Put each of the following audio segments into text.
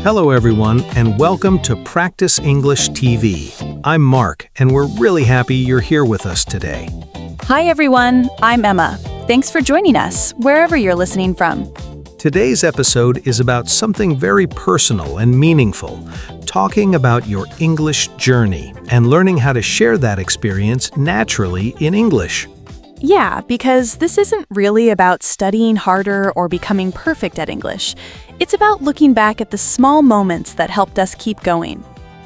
Hello, everyone, and welcome to Practice English TV. I'm Mark, and we're really happy you're here with us today. Hi, everyone. I'm Emma. Thanks for joining us, wherever you're listening from. Today's episode is about something very personal and meaningful, talking about your English journey and learning how to share that experience naturally in English. Yeah, because this isn't really about studying harder or becoming perfect at English. It's about looking back at the small moments that helped us keep going.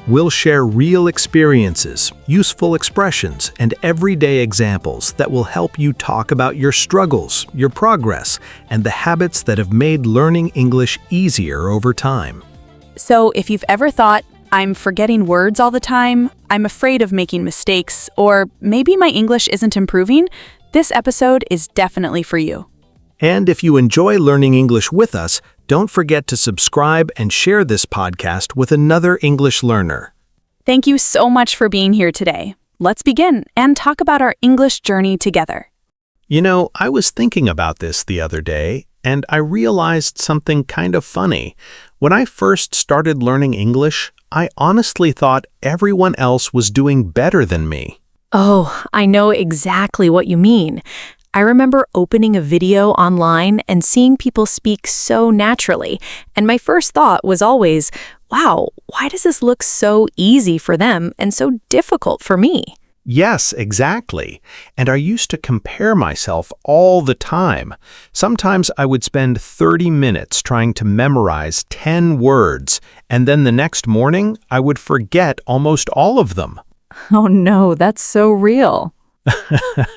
We'll share real experiences, useful expressions, and everyday examples that will help you talk about your struggles, your progress, and the habits that have made learning English easier over time. So if you've ever thought, I'm forgetting words all the time, I'm afraid of making mistakes, or maybe my English isn't improving, this episode is definitely for you. And if you enjoy learning English with us, don't forget to subscribe and share this podcast with another English learner. Thank you so much for being here today. Let's begin and talk about our English journey together. You know, I was thinking about this the other day, and I realized something kind of funny. When I first started learning English, I honestly thought everyone else was doing better than me. Oh, I know exactly what you mean. I remember opening a video online and seeing people speak so naturally, and my first thought was always, wow, why does this look so easy for them and so difficult for me? Yes, exactly. And I used to compare myself all the time. Sometimes I would spend 30 minutes trying to memorize 10 words, and then the next morning I would forget almost all of them. Oh no, that's so real.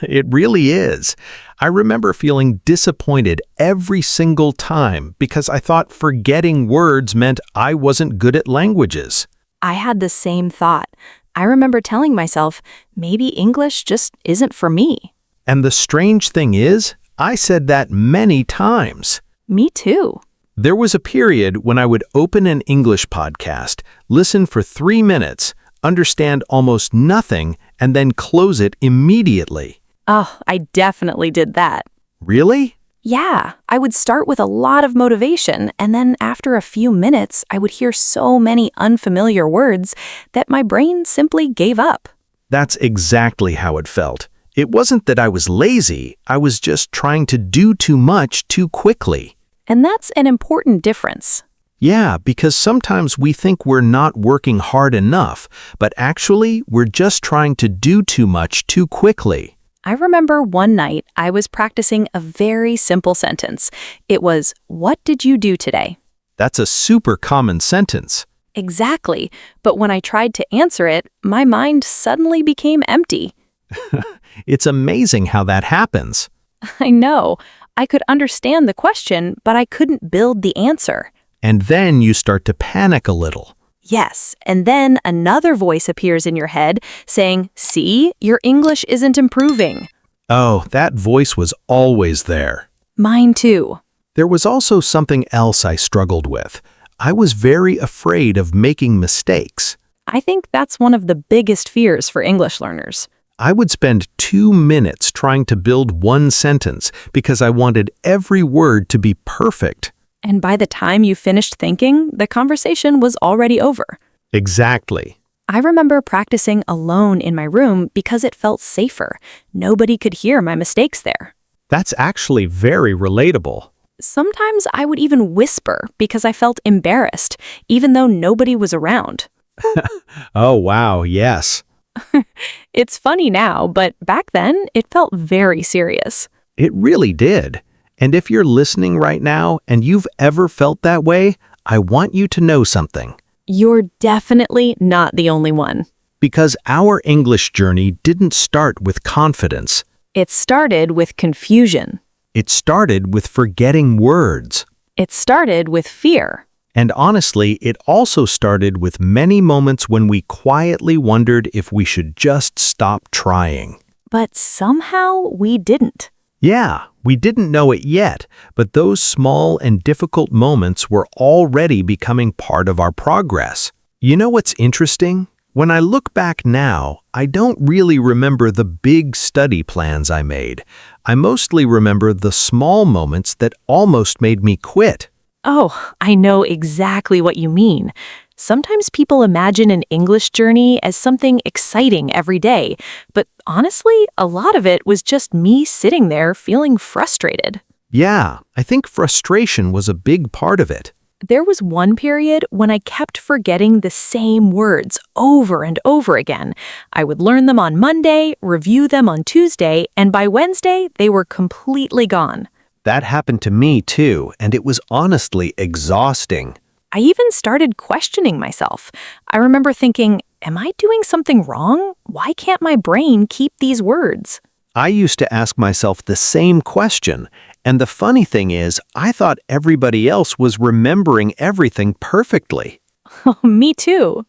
It really is. I remember feeling disappointed every single time because I thought forgetting words meant I wasn't good at languages. I had the same thought. I remember telling myself, maybe English just isn't for me. And the strange thing is, I said that many times. Me too. There was a period when I would open an English podcast, listen for 3 minutes, understand almost nothing, and then close it immediately. Oh, I definitely did that. Really? Yeah, I would start with a lot of motivation, and then after a few minutes, I would hear so many unfamiliar words that my brain simply gave up. That's exactly how it felt. It wasn't that I was lazy, I was just trying to do too much too quickly. And that's an important difference. Yeah, because sometimes we think we're not working hard enough, but actually we're just trying to do too much too quickly. I remember one night I was practicing a very simple sentence. It was, "What did you do today?" That's a super common sentence. Exactly, but when I tried to answer it, my mind suddenly became empty. It's amazing how that happens. I know. I could understand the question, but I couldn't build the answer. And then you start to panic a little. Yes, and then another voice appears in your head saying, "See, your English isn't improving." Oh, that voice was always there. Mine too. There was also something else I struggled with. I was very afraid of making mistakes. I think that's one of the biggest fears for English learners. I would spend 2 minutes trying to build one sentence because I wanted every word to be perfect. And by the time you finished thinking, the conversation was already over. Exactly. I remember practicing alone in my room because it felt safer. Nobody could hear my mistakes there. That's actually very relatable. Sometimes I would even whisper because I felt embarrassed, even though nobody was around. Oh, wow, yes. It's funny now, but back then it felt very serious. It really did. And if you're listening right now and you've ever felt that way, I want you to know something. You're definitely not the only one. Because our English journey didn't start with confidence. It started with confusion. It started with forgetting words. It started with fear. And honestly, it also started with many moments when we quietly wondered if we should just stop trying. But somehow we didn't. Yeah, we didn't know it yet, but those small and difficult moments were already becoming part of our progress. You know what's interesting? When I look back now, I don't really remember the big study plans I made. I mostly remember the small moments that almost made me quit. Oh, I know exactly what you mean. Sometimes people imagine an English journey as something exciting every day, but honestly, a lot of it was just me sitting there feeling frustrated. Yeah, I think frustration was a big part of it. There was one period when I kept forgetting the same words over and over again. I would learn them on Monday, review them on Tuesday, and by Wednesday, they were completely gone. That happened to me too, and it was honestly exhausting. I even started questioning myself. I remember thinking, am I doing something wrong? Why can't my brain keep these words? I used to ask myself the same question, and the funny thing is, I thought everybody else was remembering everything perfectly. Me too.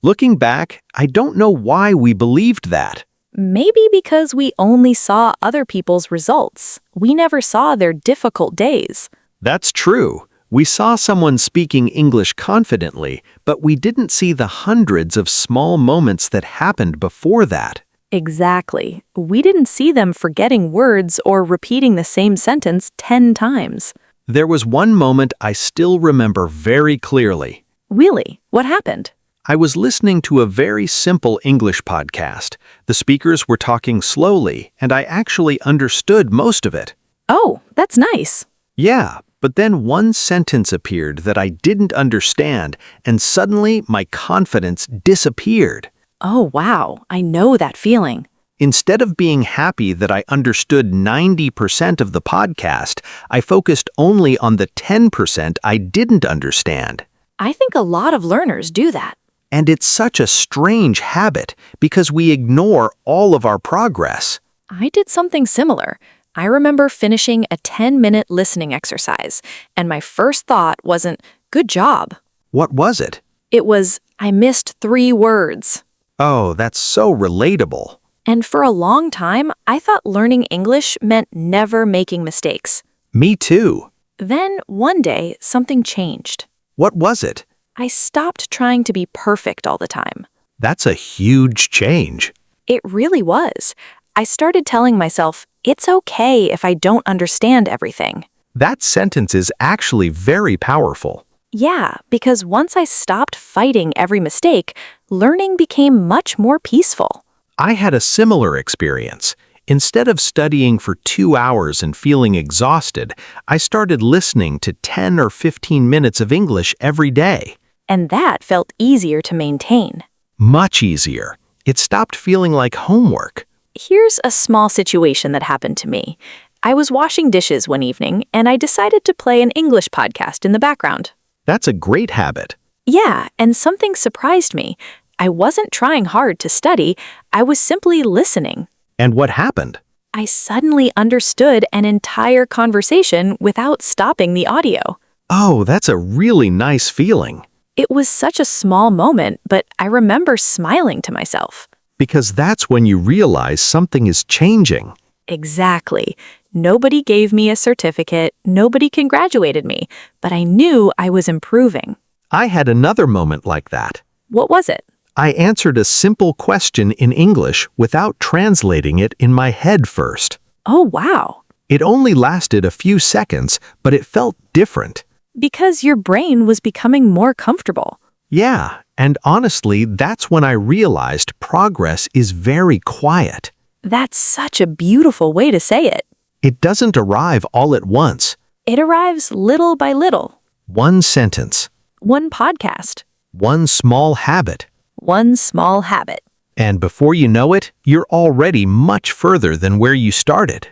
Looking back, I don't know why we believed that. Maybe because we only saw other people's results. We never saw their difficult days. That's true. We saw someone speaking English confidently, but we didn't see the hundreds of small moments that happened before that. Exactly. We didn't see them forgetting words or repeating the same sentence 10 times. There was one moment I still remember very clearly. Really? What happened? I was listening to a very simple English podcast. The speakers were talking slowly, and I actually understood most of it. Oh, that's nice. Yeah, but then one sentence appeared that I didn't understand, and suddenly my confidence disappeared. Oh, wow. I know that feeling. Instead of being happy that I understood 90% of the podcast, I focused only on the 10% I didn't understand. I think a lot of learners do that. And it's such a strange habit because we ignore all of our progress. I did something similar. I remember finishing a 10-minute listening exercise, and my first thought wasn't, good job. What was it? It was, I missed 3 words. Oh, that's so relatable. And for a long time, I thought learning English meant never making mistakes. Me too. Then, one day, something changed. What was it? I stopped trying to be perfect all the time. That's a huge change. It really was. I started telling myself, it's okay if I don't understand everything. That sentence is actually very powerful. Yeah, because once I stopped fighting every mistake, learning became much more peaceful. I had a similar experience. Instead of studying for 2 hours and feeling exhausted, I started listening to 10 or 15 minutes of English every day. And that felt easier to maintain. Much easier. It stopped feeling like homework. Here's a small situation that happened to me. I was washing dishes one evening, and I decided to play an English podcast in the background. That's a great habit. Yeah, and something surprised me. I wasn't trying hard to study, I was simply listening. And what happened? I suddenly understood an entire conversation without stopping the audio. Oh, that's a really nice feeling. It was such a small moment, but I remember smiling to myself. Because that's when you realize something is changing. Exactly. Nobody gave me a certificate, nobody congratulated me, but I knew I was improving. I had another moment like that. What was it? I answered a simple question in English without translating it in my head first. Oh, wow. It only lasted a few seconds, but it felt different. Because your brain was becoming more comfortable. Yeah, and honestly, that's when I realized progress is very quiet. That's such a beautiful way to say it. It doesn't arrive all at once. It arrives little by little. One sentence, One podcast. one small habit. One small habit. And before you know it, you're already much further than where you started.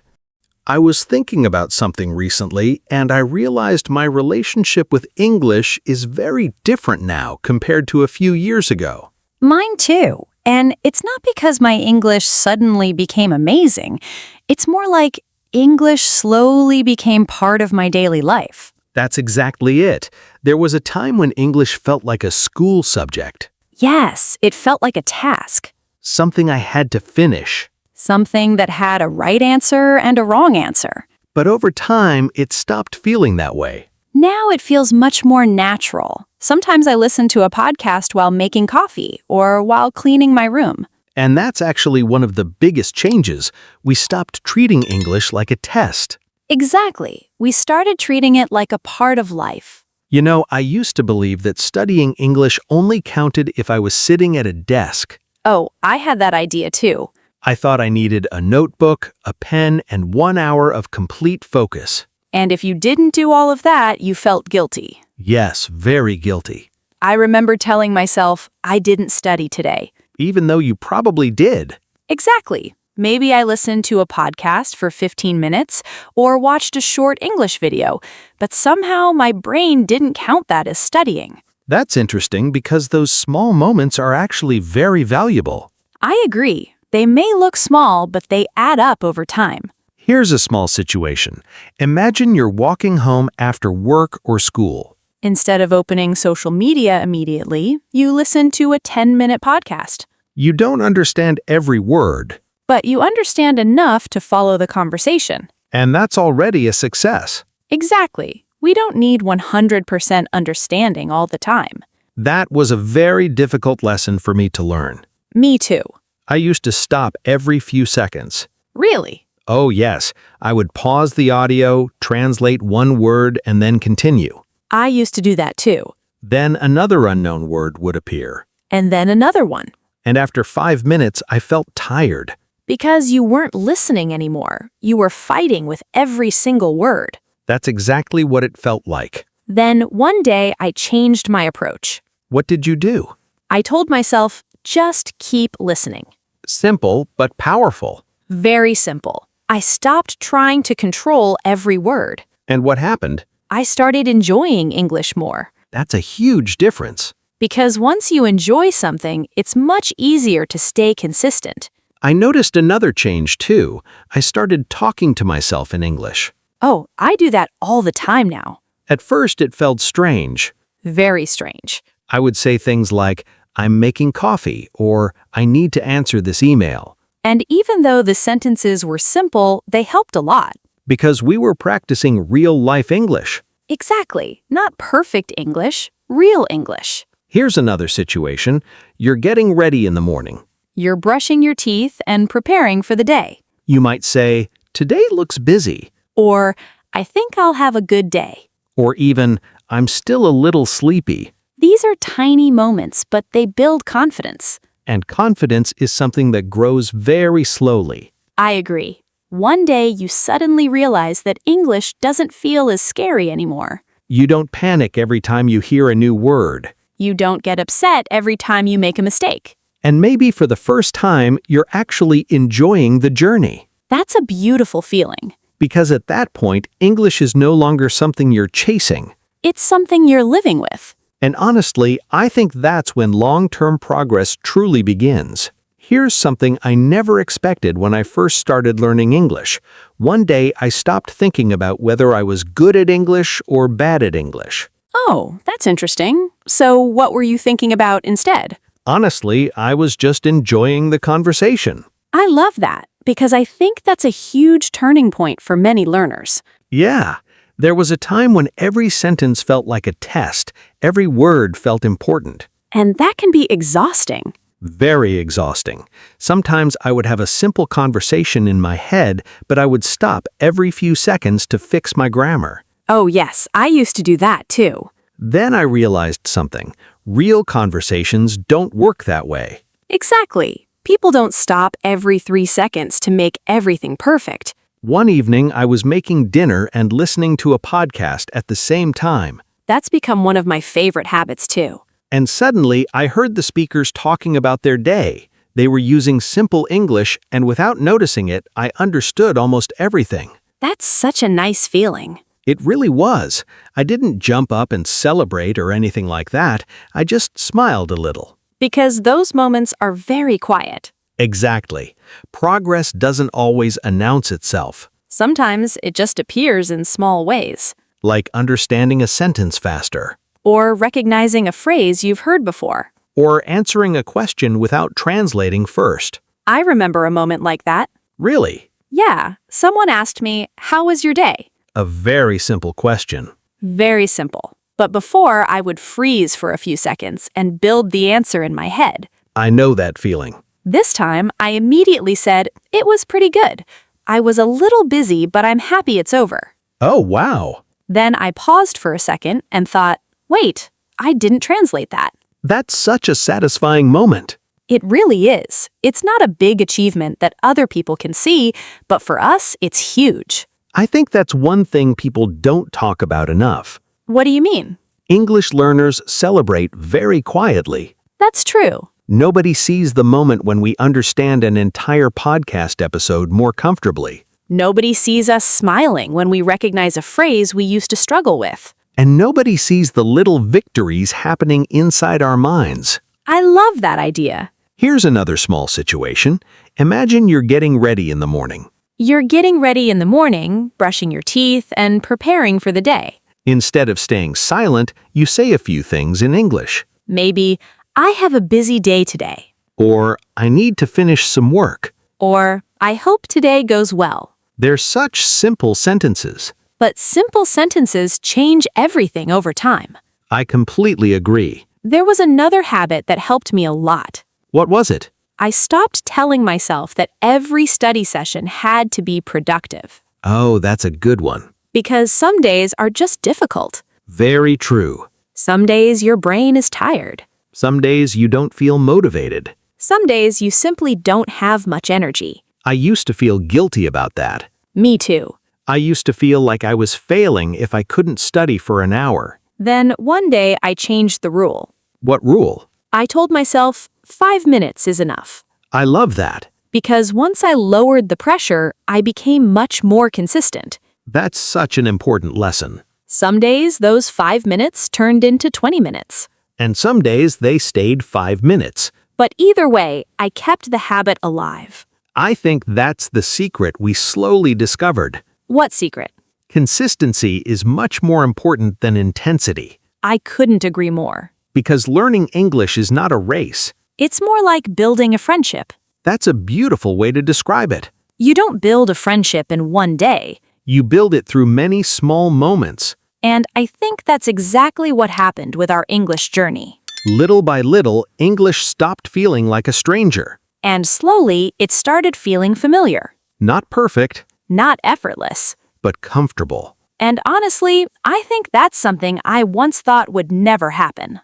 I was thinking about something recently, and I realized my relationship with English is very different now compared to a few years ago. Mine too. And it's not because my English suddenly became amazing. It's more like English slowly became part of my daily life. That's exactly it. There was a time when English felt like a school subject. Yes, it felt like a task. Something I had to finish. Something that had a right answer and a wrong answer. But over time, it stopped feeling that way. Now it feels much more natural. Sometimes I listen to a podcast while making coffee or while cleaning my room. And that's actually one of the biggest changes. We stopped treating English like a test. Exactly. We started treating it like a part of life. You know, I used to believe that studying English only counted if I was sitting at a desk. Oh, I had that idea too. I thought I needed a notebook, a pen, and 1 hour of complete focus. And if you didn't do all of that, you felt guilty. Yes, very guilty. I remember telling myself, I didn't study today. Even though you probably did. Exactly. Maybe I listened to a podcast for 15 minutes or watched a short English video, but somehow my brain didn't count that as studying. That's interesting because those small moments are actually very valuable. I agree. They may look small, but they add up over time. Here's a small situation. Imagine you're walking home after work or school. Instead of opening social media immediately, you listen to a 10-minute podcast. You don't understand every word, But you understand enough to follow the conversation. and that's already a success. Exactly. We don't need 100% understanding all the time. That was a very difficult lesson for me to learn. Me too. I used to stop every few seconds. Really? Oh yes, I would pause the audio, translate one word, and then continue. I used to do that too. Then another unknown word would appear. And then another one. And after 5 minutes, I felt tired. Because you weren't listening anymore. You were fighting with every single word. That's exactly what it felt like. Then one day I changed my approach. What did you do? I told myself, just keep listening. Simple, but powerful. Very simple. I stopped trying to control every word. And what happened? I started enjoying English more. That's a huge difference. Because once you enjoy something, it's much easier to stay consistent. I noticed another change too. I started talking to myself in English. Oh, I do that all the time now. At first, it felt strange. Very strange. I would say things like, I'm making coffee, or I need to answer this email. And even though the sentences were simple, they helped a lot. Because we were practicing real-life English. Exactly. Not perfect English, real English. Here's another situation. You're getting ready in the morning. You're brushing your teeth and preparing for the day. You might say, today looks busy. Or, I think I'll have a good day. Or even, I'm still a little sleepy. These are tiny moments, but they build confidence. And confidence is something that grows very slowly. I agree. One day you suddenly realize that English doesn't feel as scary anymore. You don't panic every time you hear a new word. You don't get upset every time you make a mistake. And maybe for the first time, you're actually enjoying the journey. That's a beautiful feeling. Because at that point, English is no longer something you're chasing. It's something you're living with. And honestly, I think that's when long-term progress truly begins. Here's something I never expected when I first started learning English. One day, I stopped thinking about whether I was good at English or bad at English. Oh, that's interesting. So what were you thinking about instead? Honestly, I was just enjoying the conversation. I love that because I think that's a huge turning point for many learners. Yeah, there was a time when every sentence felt like a test. Every word felt important. And that can be exhausting. Very exhausting. Sometimes I would have a simple conversation in my head, but I would stop every few seconds to fix my grammar. Oh, yes, I used to do that too. Then I realized something. Real conversations don't work that way. Exactly. People don't stop every 3 seconds to make everything perfect. One evening, I was making dinner and listening to a podcast at the same time. That's become one of my favorite habits too. And suddenly, I heard the speakers talking about their day. They were using simple English, and without noticing it, I understood almost everything. That's such a nice feeling. It really was. I didn't jump up and celebrate or anything like that. I just smiled a little. Because those moments are very quiet. Exactly. Progress doesn't always announce itself. Sometimes it just appears in small ways. Like understanding a sentence faster. Or recognizing a phrase you've heard before. Or answering a question without translating first. I remember a moment like that. Really? Yeah, someone asked me, "How was your day?" A very simple question. Very simple. But before, I would freeze for a few seconds and build the answer in my head. I know that feeling. This time, I immediately said, "It was pretty good. I was a little busy, but I'm happy it's over. Oh, wow. Then I paused for a second and thought, wait, I didn't translate that. That's such a satisfying moment. It really is. It's not a big achievement that other people can see, but for us, it's huge. I think that's one thing people don't talk about enough. What do you mean? English learners celebrate very quietly. That's true. Nobody sees the moment when we understand an entire podcast episode more comfortably. Nobody sees us smiling when we recognize a phrase we used to struggle with. And nobody sees the little victories happening inside our minds. I love that idea. Here's another small situation. Imagine you're getting ready in the morning. You're getting ready in the morning, brushing your teeth, and preparing for the day. Instead of staying silent, you say a few things in English. Maybe, I have a busy day today. Or, I need to finish some work. Or, I hope today goes well. They're such simple sentences. But simple sentences change everything over time. I completely agree. There was another habit that helped me a lot. What was it? I stopped telling myself that every study session had to be productive. Oh, that's a good one. Because some days are just difficult. Very true. Some days your brain is tired. Some days you don't feel motivated. Some days you simply don't have much energy. I used to feel guilty about that. Me too. I used to feel like I was failing if I couldn't study for an hour. Then one day I changed the rule. What rule? I told myself 5 minutes is enough. I love that. Because once I lowered the pressure, I became much more consistent. That's such an important lesson. Some days those 5 minutes turned into 20 minutes. And some days they stayed 5 minutes. But either way, I kept the habit alive. I think that's the secret we slowly discovered. What secret? Consistency is much more important than intensity. I couldn't agree more. Because learning English is not a race. It's more like building a friendship. That's a beautiful way to describe it. You don't build a friendship in one day. You build it through many small moments. And I think that's exactly what happened with our English journey. Little by little, English stopped feeling like a stranger. And slowly, it started feeling familiar. Not perfect, Not effortless. but comfortable. And honestly, I think that's something I once thought would never happen.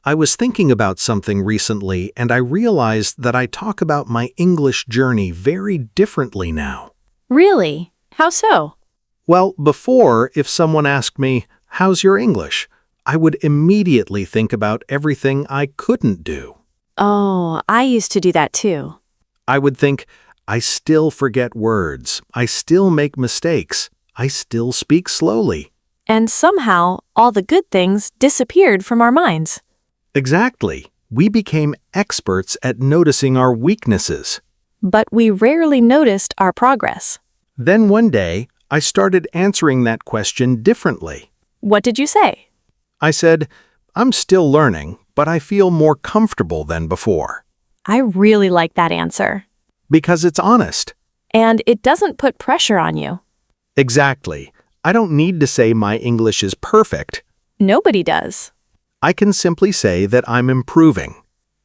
I was thinking about something recently, and I realized that I talk about my English journey very differently now. Really? How so? Well, before, if someone asked me, "How's your English?" I would immediately think about everything I couldn't do. Oh, I used to do that too. I would think, I still forget words, I still make mistakes, I still speak slowly. And somehow, all the good things disappeared from our minds. Exactly. We became experts at noticing our weaknesses. But we rarely noticed our progress. Then one day, I started answering that question differently. What did you say? I said, I'm still learning, but I feel more comfortable than before. I really like that answer. Because it's honest. And it doesn't put pressure on you. Exactly. I don't need to say my English is perfect. Nobody does. I can simply say that I'm improving.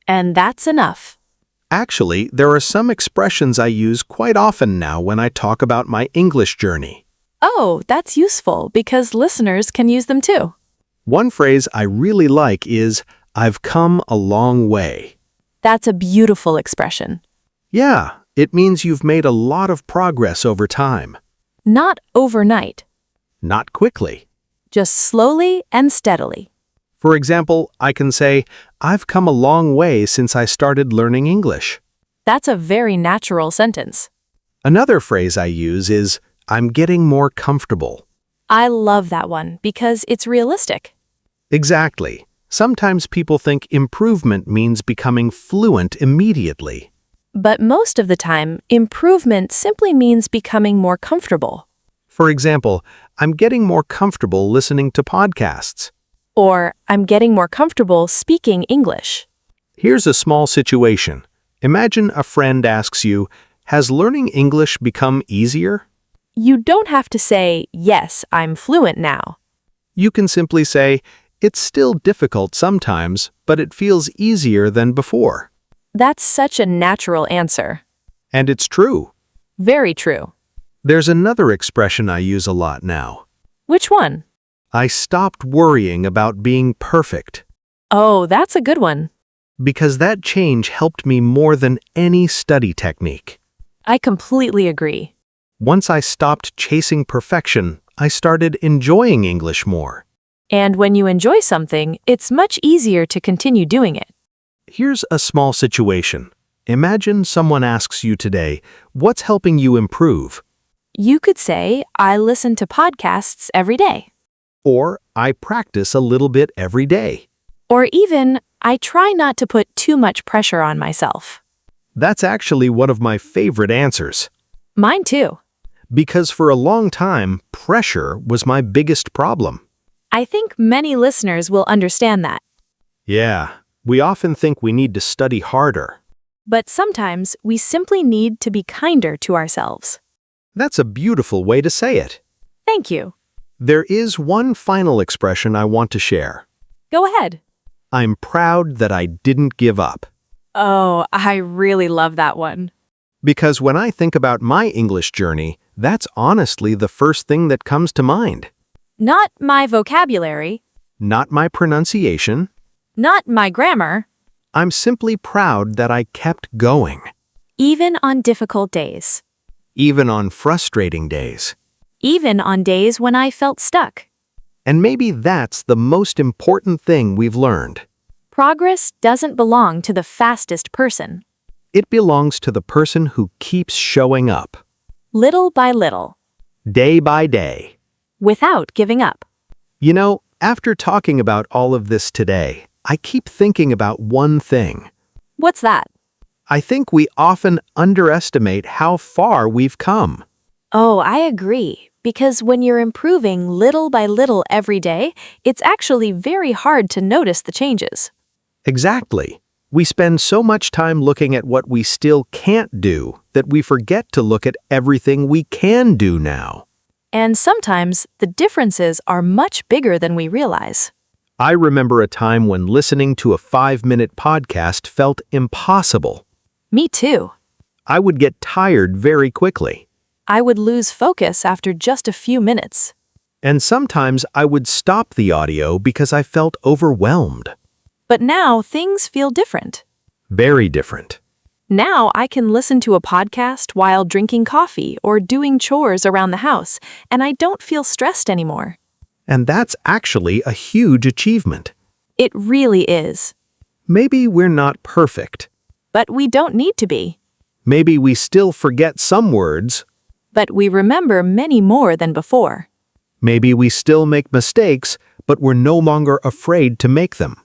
And that's enough. Actually, there are some expressions I use quite often now when I talk about my English journey. Oh, that's useful because listeners can use them too. One phrase I really like is, I've come a long way. That's a beautiful expression. Yeah, it means you've made a lot of progress over time. Not overnight, Not quickly. just slowly and steadily. For example, I can say, I've come a long way since I started learning English. That's a very natural sentence. Another phrase I use is, I'm getting more comfortable. I love that one because it's realistic. Exactly. Sometimes people think improvement means becoming fluent immediately. But most of the time, improvement simply means becoming more comfortable. For example, I'm getting more comfortable listening to podcasts. Or, I'm getting more comfortable speaking English. Here's a small situation. Imagine a friend asks you, has learning English become easier? You don't have to say, yes, I'm fluent now. You can simply say, it's still difficult sometimes, but it feels easier than before. That's such a natural answer. And it's true. Very true. There's another expression I use a lot now. Which one? I stopped worrying about being perfect, Oh, that's a good one. because that change helped me more than any study technique. I completely agree. Once I stopped chasing perfection, I started enjoying English more. And when you enjoy something, it's much easier to continue doing it. Here's a small situation. Imagine someone asks you today, what's helping you improve? You could say, I listen to podcasts every day. Or, I practice a little bit every day. Or even, I try not to put too much pressure on myself. That's actually one of my favorite answers. Mine too. Because for a long time, pressure was my biggest problem. I think many listeners will understand that. Yeah, we often think we need to study harder. But sometimes we simply need to be kinder to ourselves. That's a beautiful way to say it. Thank you. There is one final expression I want to share. Go ahead. I'm proud that I didn't give up. Oh, I really love that one. Because when I think about my English journey, that's honestly the first thing that comes to mind. Not my vocabulary, Not my pronunciation. not my grammar, I'm simply proud that I kept going, even on difficult days. even on frustrating days. Even on days when I felt stuck. And maybe that's the most important thing we've learned. Progress doesn't belong to the fastest person. It belongs to the person who keeps showing up, Little by little, day by day. without giving up. You know, after talking about all of this today, I keep thinking about one thing. What's that? I think we often underestimate how far we've come. Oh, I agree. Because when you're improving little by little every day, it's actually very hard to notice the changes. Exactly. We spend so much time looking at what we still can't do that we forget to look at everything we can do now. And sometimes the differences are much bigger than we realize. I remember a time when listening to a 5-minute podcast felt impossible. Me too. I would get tired very quickly. I would lose focus after just a few minutes. And sometimes I would stop the audio because I felt overwhelmed. But now things feel different. Very different. Now I can listen to a podcast while drinking coffee or doing chores around the house, and I don't feel stressed anymore. And that's actually a huge achievement. It really is. Maybe we're not perfect. But we don't need to be. Maybe we still forget some words. But we remember many more than before. Maybe we still make mistakes, but we're no longer afraid to make them.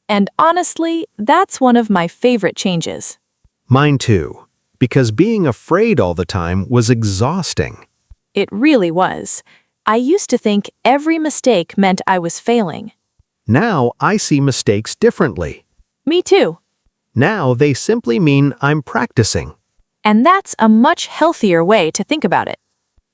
And honestly, that's one of my favorite changes. Mine too, because being afraid all the time was exhausting. It really was. I used to think every mistake meant I was failing. Now I see mistakes differently. Me too. Now they simply mean I'm practicing. And that's a much healthier way to think about it.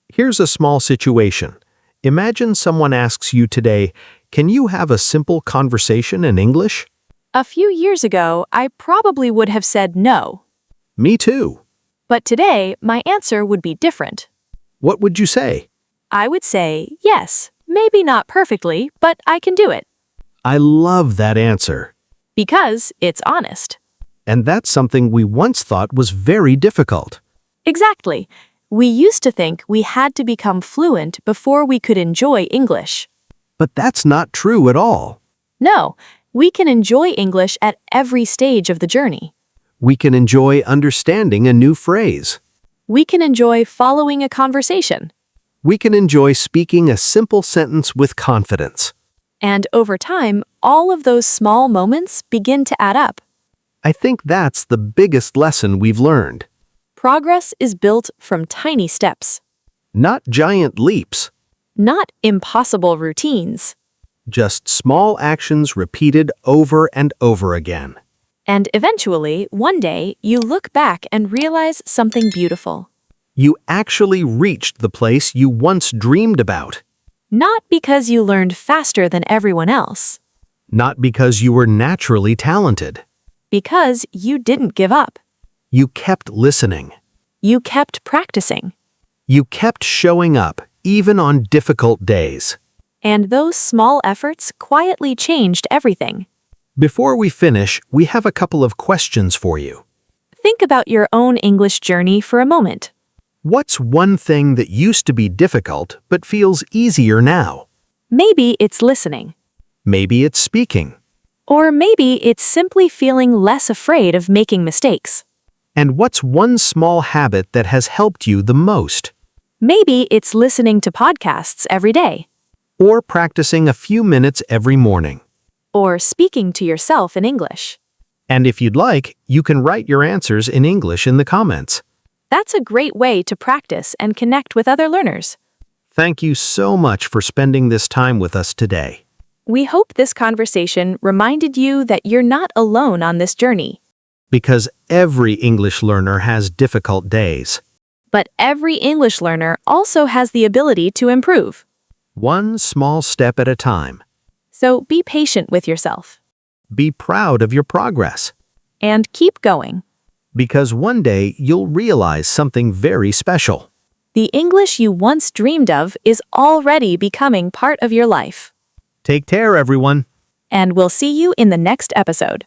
Here's a small situation. Imagine someone asks you today, can you have a simple conversation in English? A few years ago, I probably would have said no. Me too. But today, my answer would be different. What would you say? I would say, yes, maybe not perfectly, but I can do it. I love that answer. Because it's honest. And that's something we once thought was very difficult. Exactly. We used to think we had to become fluent before we could enjoy English. But that's not true at all. No, we can enjoy English at every stage of the journey. We can enjoy understanding a new phrase. We can enjoy following a conversation. We can enjoy speaking a simple sentence with confidence. And over time, all of those small moments begin to add up. I think that's the biggest lesson we've learned. Progress is built from tiny steps, Not giant leaps, not impossible routines. just small actions repeated over and over again. And eventually, one day, you look back and realize something beautiful. You actually reached the place you once dreamed about. Not because you learned faster than everyone else, Not because you were naturally talented. because you didn't give up. You kept listening. You kept practicing. You kept showing up, even on difficult days. And those small efforts quietly changed everything. Before we finish, we have a couple of questions for you. Think about your own English journey for a moment. What's one thing that used to be difficult but feels easier now? Maybe it's listening. Maybe it's speaking. Or maybe it's simply feeling less afraid of making mistakes. And what's one small habit that has helped you the most? Maybe it's listening to podcasts every day. Or practicing a few minutes every morning. Or speaking to yourself in English. And if you'd like, you can write your answers in English in the comments. That's a great way to practice and connect with other learners. Thank you so much for spending this time with us today. We hope this conversation reminded you that you're not alone on this journey. Because every English learner has difficult days. But every English learner also has the ability to improve. One small step at a time. So be patient with yourself. Be proud of your progress. And keep going. Because one day you'll realize something very special. The English you once dreamed of is already becoming part of your life. Take care, everyone. And we'll see you in the next episode.